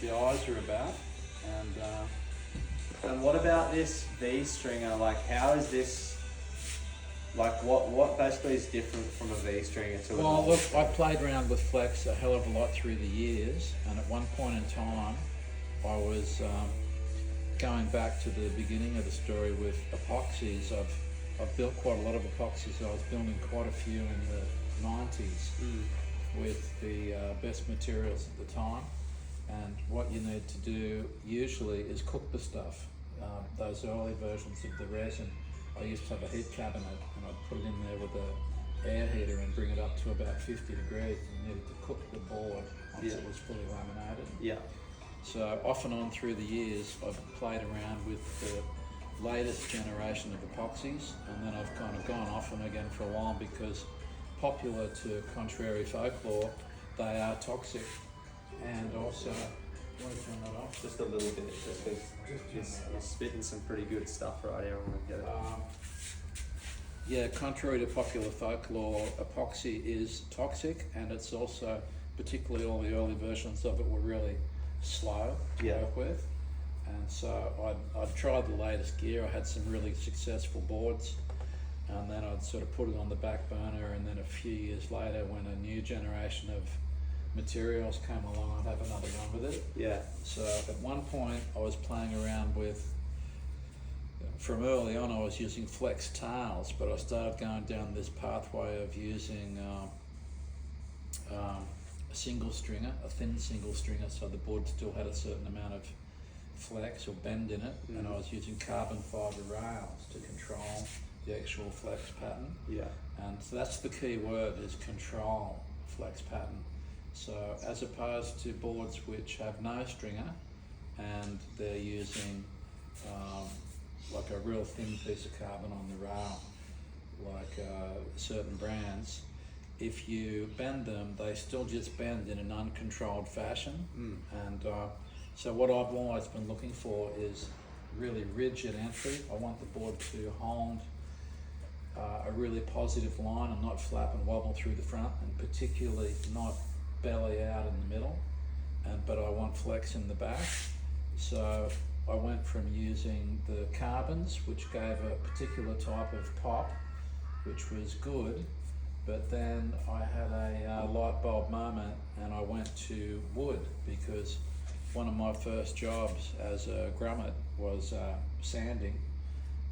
the eyes are about. And what about this V stringer? Like, how is this? Like, what basically is different from a V stringer to a Well, normal look, stringer? I played around with flex a hell of a lot through the years, and at one point in time, I was going back to the beginning of the story with epoxies. I've built quite a lot of epoxies. I was building quite a few in the 90s with the best materials at the time. And what you need to do usually is cook the stuff. Those early versions of the resin, I used to have a heat cabinet and I'd put it in there with a air heater and bring it up to about 50 degrees. You needed to cook the board once it was fully laminated. Yeah. So off and on through the years, I've played around with the latest generation of epoxies, and then I've kind of gone off them again for a while because, popular to contrary folklore, they are toxic. And also, want to turn that off? Just a little bit, just because you're spitting some pretty good stuff right here. I want to get it. Yeah, contrary to popular folklore, epoxy is toxic, and it's also, particularly all the early versions of it were really slow to work with. And so I'd tried the latest gear. I had some really successful boards, and then I'd sort of put it on the back burner, and then a few years later, when a new generation of materials came along, I'd have another run with it. Yeah. So at one point I was playing around with, from early on I was using flex tails, but I started going down this pathway of using a single stringer, a thin single stringer, so the board still had a certain amount of flex or bend in it, and I was using carbon fibre rails to control the actual flex pattern. Yeah. And so that's the key word, is control flex pattern. So as opposed to boards which have no stringer and they're using like a real thin piece of carbon on the rail, like certain brands, if you bend them, they still just bend in an uncontrolled fashion. And so what I've always been looking for is really rigid entry. I want the board to hold a really positive line and not flap and wobble through the front, and particularly not belly out in the middle, but I want flex in the back. So I went from using the carbons, which gave a particular type of pop, which was good, but then I had a light bulb moment and I went to wood, because one of my first jobs as a grommet was sanding.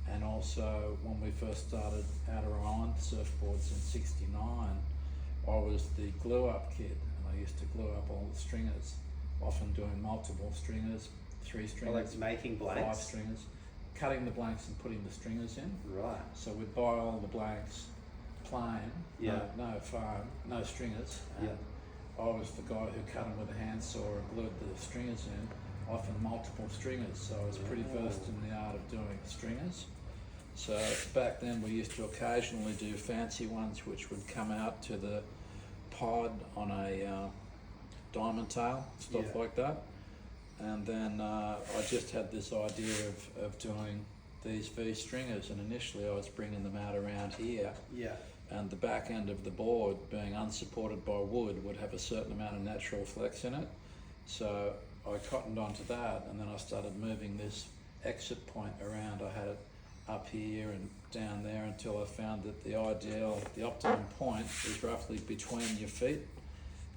And also when we first started Outer Island surfboards in '69, I was the glue up kid, and I used to glue up all the stringers, often doing multiple stringers, 3 stringers, like making blanks? 5 stringers, cutting the blanks and putting the stringers in. Right. So we'd buy all the blanks plain, no foam, no stringers, and I was the guy who cut them with a handsaw and glued the stringers in, often multiple stringers, so I was pretty versed in the art of doing stringers. So back then we used to occasionally do fancy ones which would come out to the pod on a diamond tail, stuff like that. And then I just had this idea of doing these V stringers, and initially I was bringing them out around here. Yeah. And the back end of the board, being unsupported by wood, would have a certain amount of natural flex in it. So I cottoned onto that, and then I started moving this exit point around. I had it up here and down there until I found that the optimum point is roughly between your feet.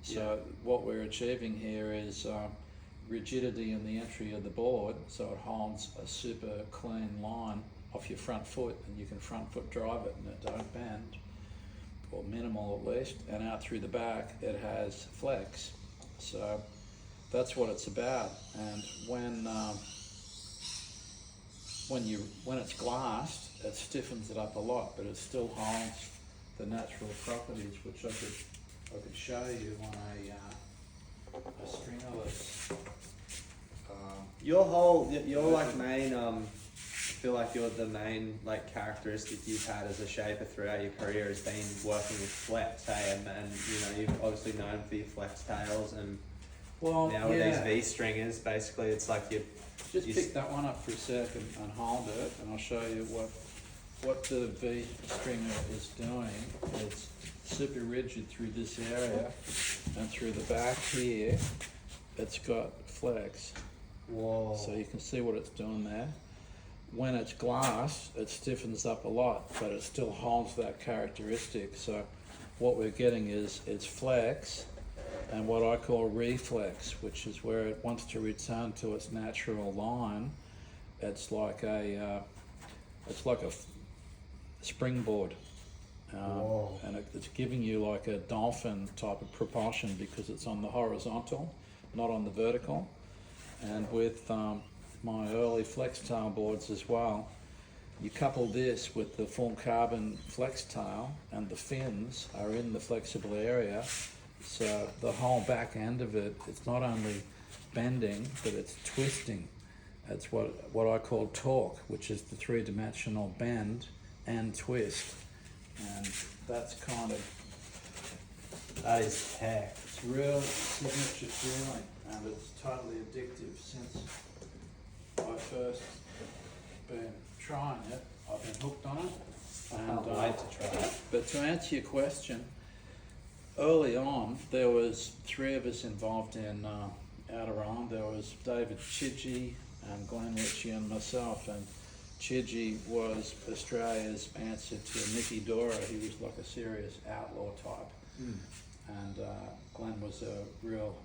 So what we're achieving here is rigidity in the entry of the board, so it holds a super clean line off your front foot, and you can front foot drive it and it don't bend, or minimal at least, and out through the back it has flex. So that's what it's about. And when it's glassed, it stiffens it up a lot, but it still holds the natural properties, which I could show you on a stringerless. Your like main I feel like the main like characteristic you've had as a shaper throughout your career has been working with flex, hey? And you know, you've obviously known for your flex tails, and now with these V stringers, basically it's like you just pick that one up for a second and hold it, and I'll show you what the V stringer is doing. It's super rigid through this area, and through the back here it's got reflex. Whoa. So you can see what it's doing there. When it's glass, it stiffens up a lot, but it still holds that characteristic. So what we're getting is it's flex and what I call reflex, which is where it wants to return to its natural line. It's like a springboard. And it's giving you like a dolphin type of propulsion because it's on the horizontal, not on the vertical. And with my early flex tail boards as well, you couple this with the full carbon flex tail and the fins are in the flexible area. So the whole back end of it, it's not only bending, but it's twisting. That's what I call torque, which is the three-dimensional bend and twist. And that's kind of, That is tech. it's real signature feeling, and it's totally addictive. Since I first been trying it, I've been hooked on it. I can't wait to try it. But to answer your question, early on there was 3 of us involved in Outer Island. There was David Chidgey and Glenn Ritchie and myself, and Chidgey was Australia's answer to Nicky Dora. He was like a serious outlaw type. And Glenn was a real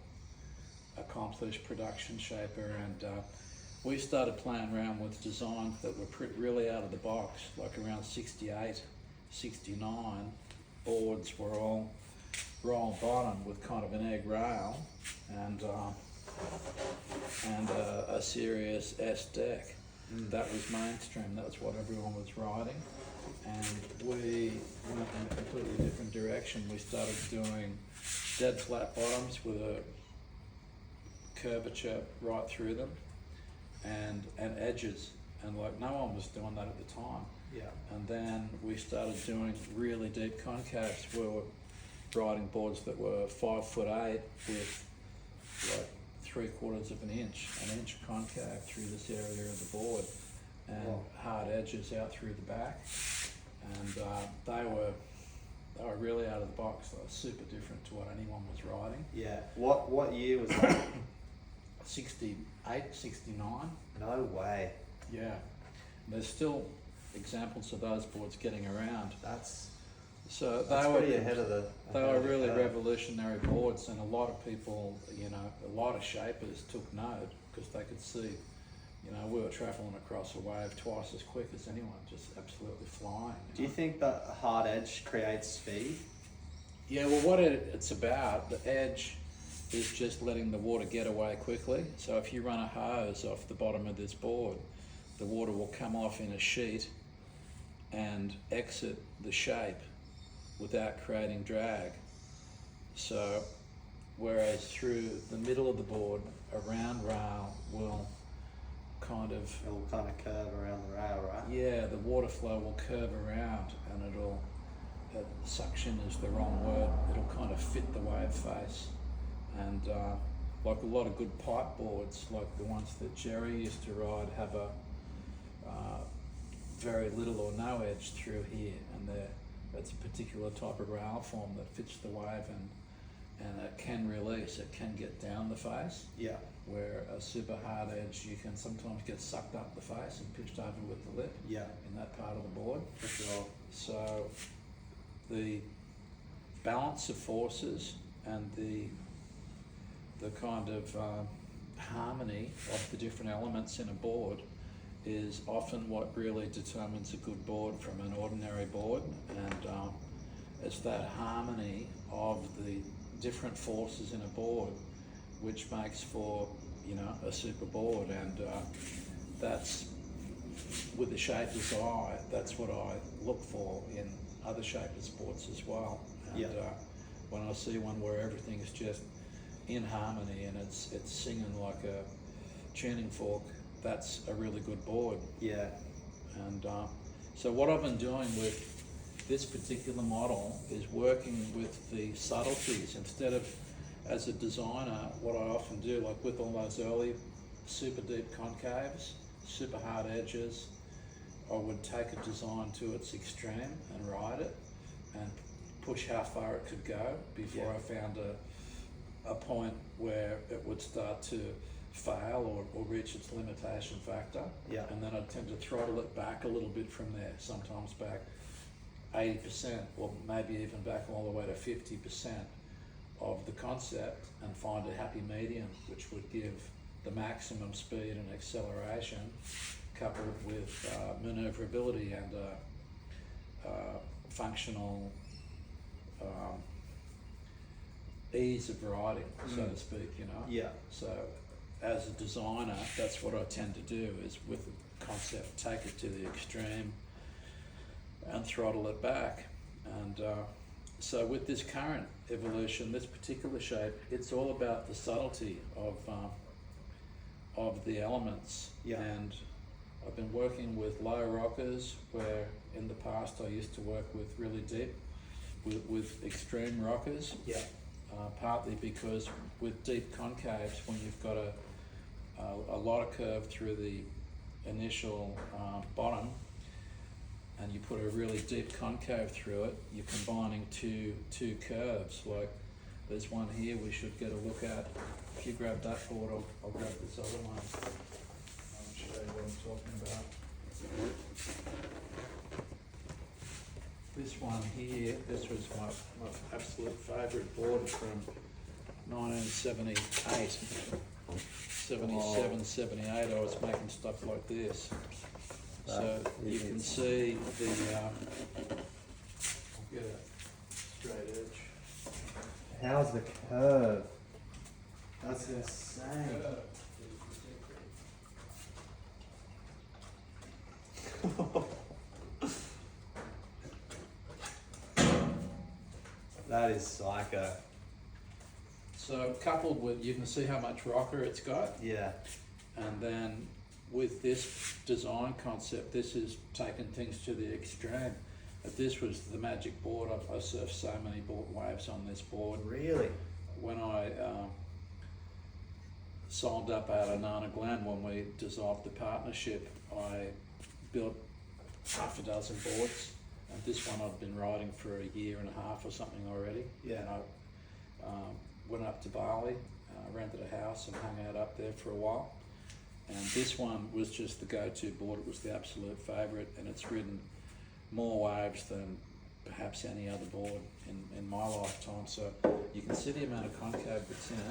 accomplished production shaper, and we started playing around with designs that were really out of the box, like around 68, 69. Boards were all roll bottom with kind of an egg rail and a serious S deck. That was mainstream, that's what everyone was riding. And we went in a completely different direction. We started doing dead flat bottoms with a curvature right through them and edges. And like no one was doing that at the time. Yeah. And then we started doing really deep concaves. We were riding boards that were 5'8" with like 3/4 of an inch concave through this area of the board, and hard edges out through the back. And they were really out of the box. They were super different to what anyone was riding. Yeah. What year was that? 68, 69. No way. Yeah. There's still examples of those boards getting around. That's They were pretty ahead of the. They were really revolutionary boards, and a lot of people, a lot of shapers took note because they could see, we were travelling across a wave twice as quick as anyone, just absolutely flying. Do you think that hard edge creates speed? Yeah, well, what it's about, the edge is just letting the water get away quickly. So if you run a hose off the bottom of this board, the water will come off in a sheet and exit the shape without creating drag. So whereas through the middle of the board, a round rail will It'll kind of curve around the rail, right? Yeah, the water flow will curve around, and suction is the wrong word, it'll kind of fit the wave face. And like a lot of good pipe boards, like the ones that Jerry used to ride, have a very little or no edge through here, and it's a particular type of rail form that fits the wave, and it can release, it can get down the face. Yeah. Where a super hard edge, you can sometimes get sucked up the face and pitched over with the lip. Yeah. In that part of the board. For sure. So the balance of forces and the kind of harmony of the different elements in a board is often what really determines a good board from an ordinary board, and it's that harmony of the different forces in a board which makes for a super board. And that's, with the shaper's eye, that's what I look for in other shapers' boards as well. And when I see one where everything is just in harmony and it's singing like a tuning fork, that's a really good board. Yeah. And so what I've been doing with this particular model is working with the subtleties. Instead of, as a designer, what I often do, like with all those early super deep concaves, super hard edges, I would take a design to its extreme and ride it and push how far it could go before I found a point where it would start to fail or reach its limitation factor. Yeah. And then I tend to throttle it back a little bit from there, sometimes back 80% or maybe even back all the way to 50% of the concept, and find a happy medium which would give the maximum speed and acceleration coupled with manoeuvrability and functional ease of riding, so to speak, you know. Yeah. So as a designer, that's what I tend to do, is with the concept, take it to the extreme and throttle it back. And so with this current evolution, this particular shape, it's all about the subtlety of the elements. Yeah. And I've been working with low rockers, where in the past I used to work with really deep, with extreme rockers. Yeah. Partly because with deep concaves, when you've got a lot of curve through the initial bottom, and you put a really deep concave through it, you're combining two curves. Like there's one here we should get a look at. If you grab that board, I'll grab this other one. I'll show you what I'm talking about. This one here, this was my absolute favourite board from 1978, 77, 78. I was making stuff like this. So you can see the, I'll get a straight edge. How's the curve? That's insane. That is psycho. So coupled with, you can see how much rocker it's got. Yeah. And then with this design concept, this is taking things to the extreme. But this was the magic board. I surfed so many waves on this board. Really? When I signed up out of Nana Glen, when we dissolved the partnership, I built half a dozen boards. And this one I've been riding for a year and a half or something already. Yeah. And I went up to Bali, rented a house and hung out up there for a while. And this one was just the go-to board. It was the absolute favourite, and it's ridden more waves than perhaps any other board in my lifetime. So you can see the amount of concave that's in it.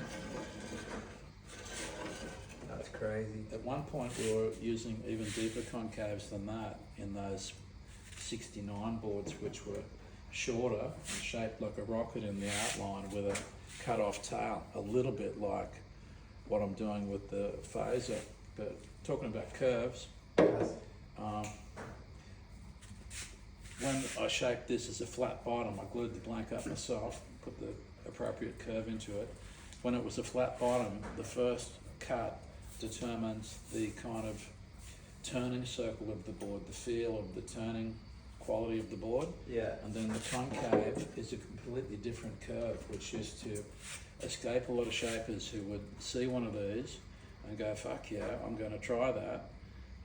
That's crazy. At one point we were using even deeper concaves than that in those 69 boards, which were shorter and shaped like a rocket in the outline with a cut-off tail, a little bit like what I'm doing with the Phaza. But talking about curves, when I shaped this as a flat bottom, I glued the blank up myself, put the appropriate curve into it. When it was a flat bottom, the first cut determines the kind of turning circle of the board, the feel of the turning quality of the board. Yeah. And then the concave is a completely different curve, which used to escape a lot of shapers who would see one of these and go, fuck yeah, I'm going to try that.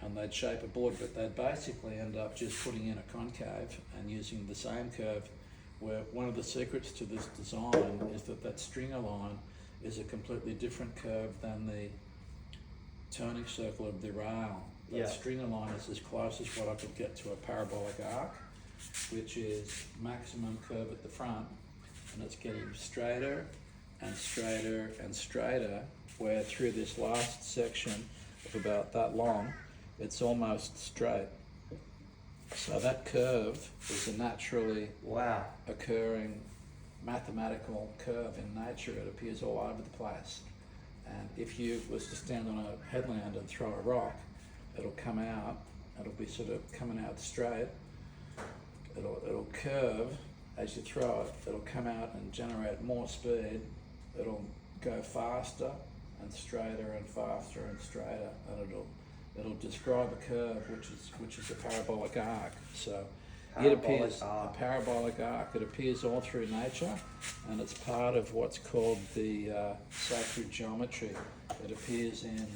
And they'd shape a board, but they'd basically end up just putting in a concave and using the same curve, where one of the secrets to this design is that stringer line is a completely different curve than the turning circle of the rail. That stringer line is as close as what I could get to a parabolic arc, which is maximum curve at the front, and it's getting straighter and straighter and straighter, where through this last section of about that long, it's almost straight. So that curve is a naturally occurring mathematical curve in nature. It appears all over the place. And if you was to stand on a headland and throw a rock, it'll come out, it'll be sort of coming out straight. It'll curve as you throw it, it'll come out and generate more speed. It'll go faster and straighter and faster and straighter, and it'll describe a curve which is a parabolic arc. So it appears a parabolic arc. It appears all through nature, and it's part of what's called the sacred geometry. It appears in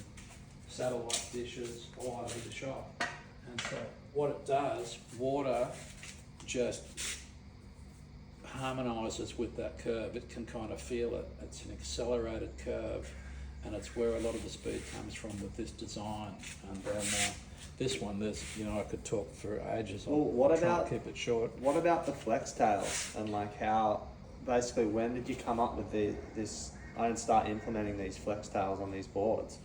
satellite dishes all over the shop. And so what it does, water just harmonises with that curve. It can kind of feel it. It's an accelerated curve, and it's where a lot of the speed comes from with this design. And then this one, I could talk for ages. Well, I'll try and keep it short. What about the flex tails and like how, basically, when did you come up with this and start implementing these flex tails on these boards?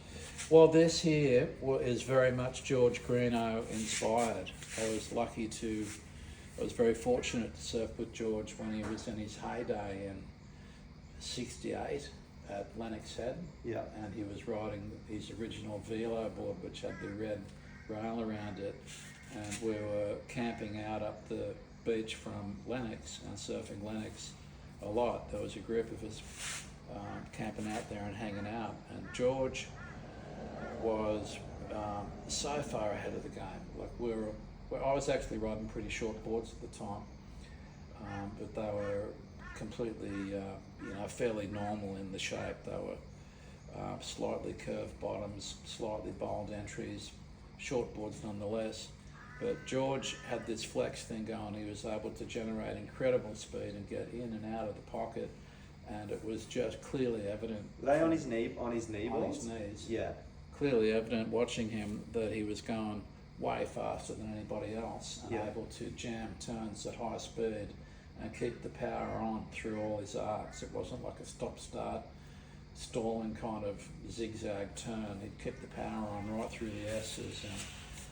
Well, this here is very much George Greenough inspired. I was very fortunate to surf with George when he was in his heyday in '68 at Lennox Head. Yeah. And he was riding his original velo board, which had the red rail around it. And we were camping out up the beach from Lennox and surfing Lennox a lot. There was a group of us camping out there and hanging out. And George was so far ahead of the game. Like I was actually riding pretty short boards at the time, but they were completely, fairly normal in the shape. They were slightly curved bottoms, slightly bowled entries, short boards nonetheless. But George had this flex thing going. He was able to generate incredible speed and get in and out of the pocket, and it was just clearly evident. Were they on his knee On his boards? knees. Yeah. Clearly evident watching him that he was going way faster than anybody else and able to jam turns at high speed and keep the power on through all his arcs. It wasn't like a stop-start, stalling kind of zigzag turn. He'd kept the power on right through the S's, and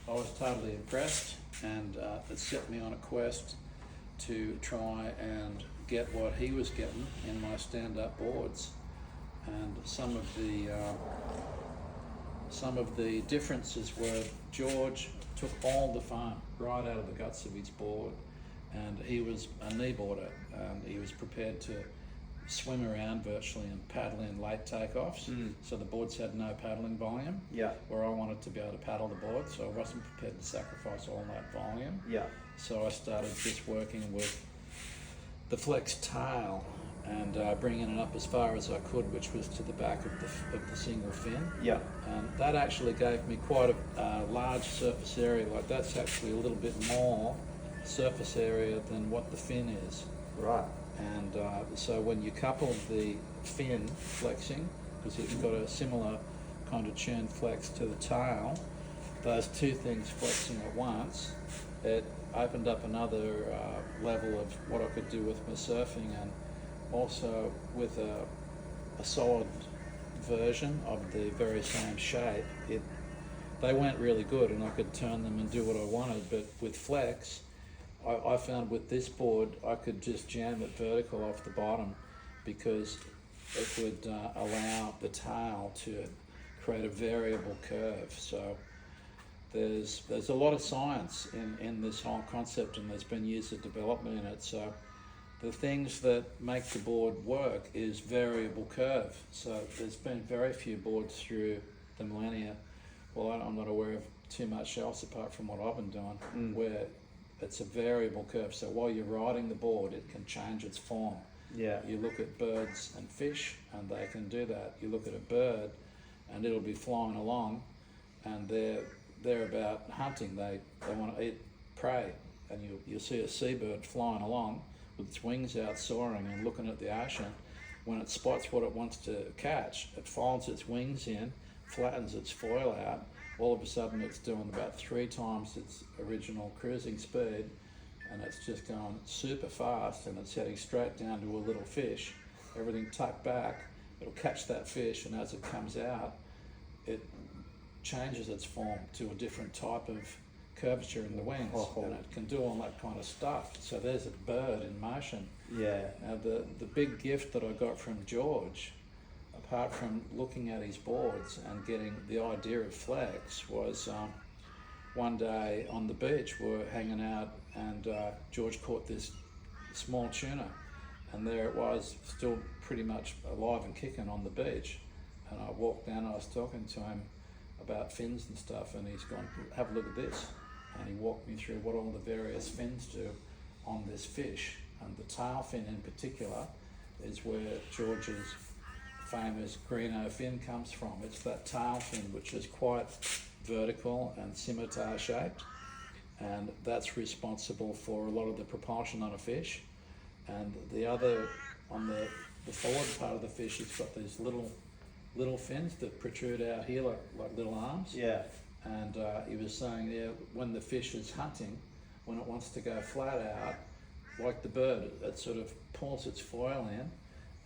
I was totally impressed, and it set me on a quest to try and get what he was getting in my stand-up boards. And some of the differences were George took all the fun right out of the guts of his board, and he was a kneeboarder, and he was prepared to swim around virtually and paddle in late takeoffs. So the boards had no paddling volume. Yeah. Where I wanted to be able to paddle the board, so I wasn't prepared to sacrifice all that volume. Yeah. So I started just working with the flex tail and bringing it up as far as I could, which was to the back of the single fin. Yeah. And that actually gave me quite a large surface area. Like that's actually a little bit more surface area than what the fin is. Right. And so when you couple the fin flexing, because it's got a similar kind of churn flex to the tail, those two things flexing at once, it opened up another level of what I could do with my surfing, and also with a solid version of the very same shape. They went really good, and I could turn them and do what I wanted. But with flex, I found with this board I could just jam it vertical off the bottom, because it would allow the tail to create a variable curve. So there's a lot of science in this whole concept, and there's been years of development in it. So the things that make the board work is variable curve. So there's been very few boards through the millennia, well, I'm not aware of too much else apart from what I've been doing, where it's a variable curve. So while you're riding the board, it can change its form. Yeah. You look at birds and fish, and they can do that. You look at a bird, and it'll be flying along, and they're about hunting. They want to eat prey, and you'll see a seabird flying along with its wings out, soaring and looking at the ocean. When it spots what it wants to catch, it folds its wings in, flattens its foil out. All of a sudden it's doing about 3 times its original cruising speed, and it's just going super fast, and it's heading straight down to a little fish, everything tucked back. It'll catch that fish, and as it comes out, it changes its form to a different type of curvature in the wings, and it can do all that kind of stuff. So there's a bird in motion. Yeah. Now the big gift that I got from George, apart from looking at his boards and getting the idea of flex, was one day on the beach we were hanging out, and George caught this small tuna, and there it was, still pretty much alive and kicking on the beach. And I walked down, I was talking to him about fins and stuff, and he's gone, have a look at this. And he walked me through what all the various fins do on this fish. And the tail fin in particular is where George's famous Greenough fin comes from. It's that tail fin which is quite vertical and scimitar shaped, and that's responsible for a lot of the propulsion on a fish. And the other, on the forward part of the fish, it's got these little little fins that protrude out here like little arms. Yeah. And he was saying, yeah, when the fish is hunting, when it wants to go flat out, like the bird, it sort of pulls its foil in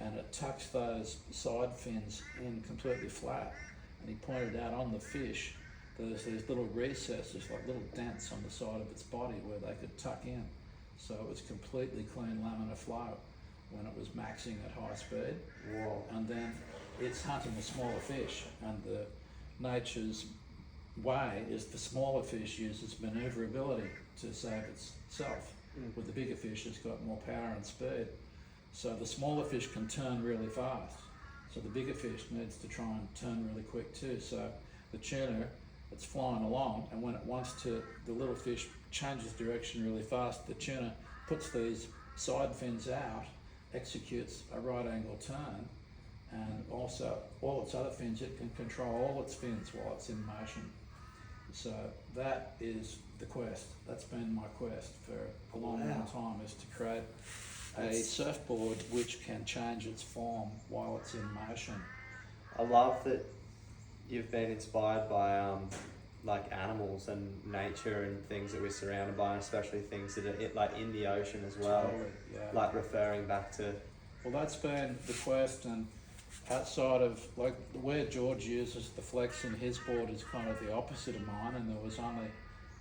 and it tucks those side fins in completely flat. And he pointed out on the fish, there's these little recesses, like little dents on the side of its body where they could tuck in. So it was completely clean laminar flow when it was maxing at high speed. Whoa. And then it's hunting a smaller fish, and the nature's way is the smaller fish uses manoeuvrability to save itself. With the bigger fish, it's got more power and speed. So the smaller fish can turn really fast. So the bigger fish needs to try and turn really quick too. So the tuna, it's flying along, and when it wants to, the little fish changes direction really fast. The tuna puts these side fins out, executes a right angle turn, and also all its other fins, it can control all its fins while it's in motion. So that is the quest. That's been my quest for a long, long time, is to create a surfboard which can change its form while it's in motion. I love that you've been inspired by like animals and nature and things that we're surrounded by, and especially things that are like in the ocean as well. Totally, yeah. Like referring back to. Well, that's been the quest, and outside of like where George uses the flex in his board is kind of the opposite of mine, and there was only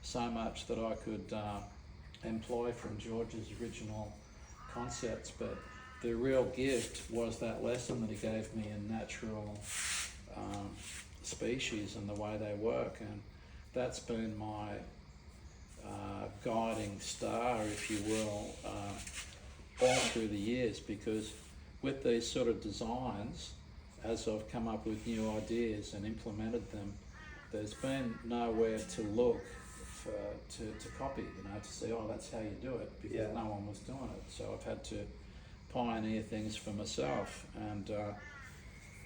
so much that I could employ from George's original concepts. But the real gift was that lesson that he gave me in natural species and the way they work, and that's been my guiding star, if you will, all through the years, because with these sort of designs, as I've come up with new ideas and implemented them, there's been nowhere to look for, to copy, to say, oh, that's how you do it, because no one was doing it. So I've had to pioneer things for myself, and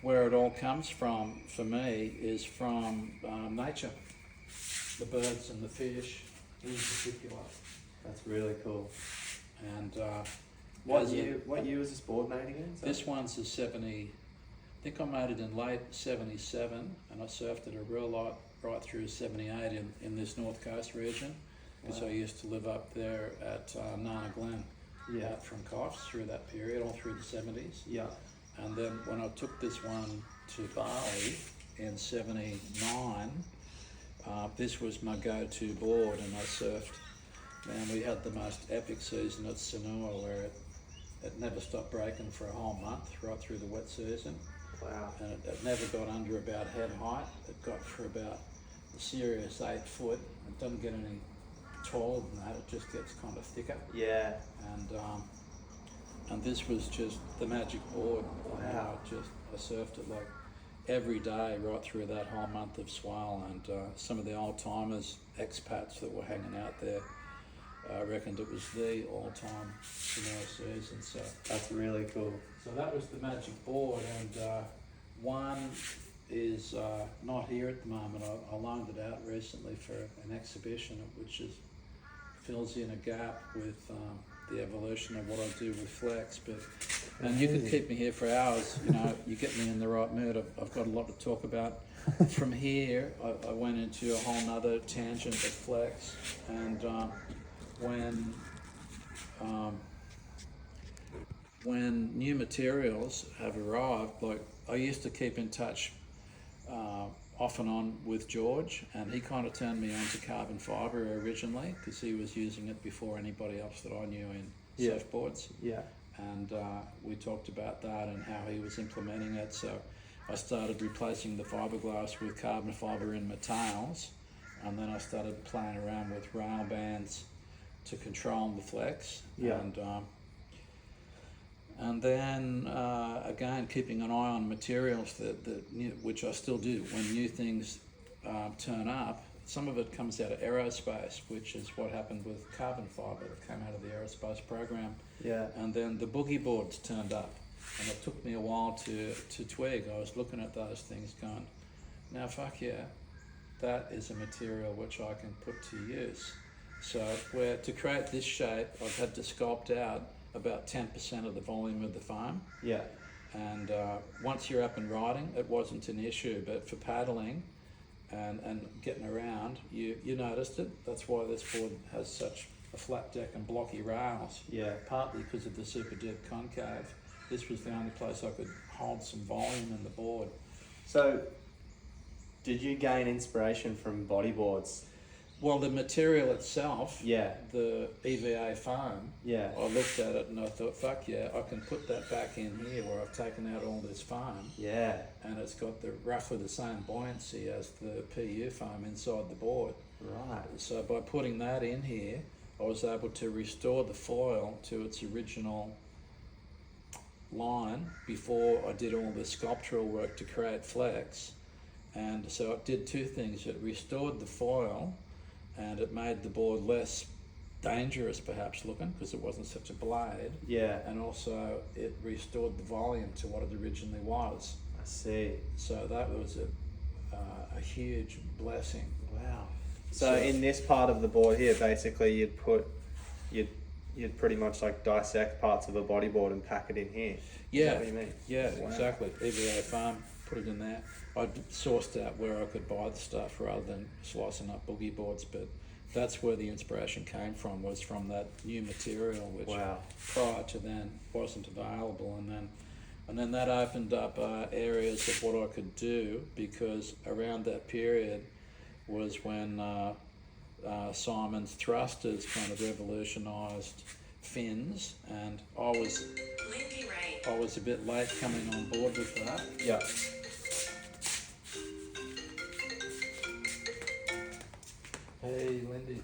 where it all comes from for me is from nature, the birds and the fish in particular. That's really cool. And what year was this board made again? This one's a 70. I think I made it in late 77, and I surfed it a real lot right through 78 in this North Coast region, because I used to live up there at Nana Glen, out from Coffs through that period, all through the 70s. Yeah. And then when I took this one to Bali in 79, this was my go-to board, and I surfed. Man, we had the most epic season at Sanua, where it never stopped breaking for a whole month, right through the wet season. Wow. And it never got under about head height. It got for about a serious 8 foot. It doesn't get any taller than that. It just gets kind of thicker. Yeah. And this was just the magic board. Wow. I surfed it like every day right through that whole month of swell, and some of the old timers, expats that were hanging out there, reckoned it was the all-time Sanua season. So that's really cool. So that was the magic board, and one is not here at the moment. I loaned it out recently for an exhibition, which fills in a gap with the evolution of what I do with flex. And you could keep me here for hours. You get me in the right mood. I've got a lot to talk about. From here, I went into a whole nother tangent of flex, and when new materials have arrived, like I used to keep in touch off and on with George, and he kind of turned me on to carbon fibre originally, because he was using it before anybody else that I knew in surfboards. Yeah. And we talked about that and how he was implementing it. So I started replacing the fiberglass with carbon fibre in my tails, and then I started playing around with rail bands to control the flex. Yeah. And then again, keeping an eye on materials which I still do when new things turn up. Some of it comes out of aerospace, which is what happened with carbon fibre that came out of the aerospace program. Yeah. And then the boogie boards turned up, and it took me a while to twig. I was looking at those things going, now fuck yeah, that is a material which I can put to use. So to create this shape, I've had to sculpt out about 10% of the volume of the foam. Yeah. And once you're up and riding, it wasn't an issue. But for paddling and getting around, you noticed it. That's why this board has such a flat deck and blocky rails. Yeah. Partly because of the super deep concave. This was the only place I could hold some volume in the board. So, did you gain inspiration from bodyboards? Well, the material itself, Yeah. the EVA foam, Yeah. I looked at it and I thought, fuck yeah, I can put that back in here where I've taken out all this foam, Yeah. and it's got roughly the same buoyancy as the PU foam inside the board. Right. So by putting that in here, I was able to restore the foil to its original line before I did all the sculptural work to create flex. And so it did two things. It restored the foil, and it made the board less dangerous perhaps looking because it wasn't such a blade, Yeah. and also it restored the volume to what it originally was. I see. So that was a huge blessing. Wow. So in this part of the board here, basically you'd pretty much like dissect parts of a bodyboard and pack it in here. Yeah, Is that what you mean? yeah, Wow. exactly. EVA foam, put it in there. I sourced out where I could buy the stuff rather than slicing up boogie boards, but that's where the inspiration came from, was from that new material, which Wow. prior to then wasn't available. And then that opened up areas of what I could do, because around that period was when Simon's thrusters kind of revolutionised fins, and I was a bit late coming on board with that. Yeah. Hey, Lindy.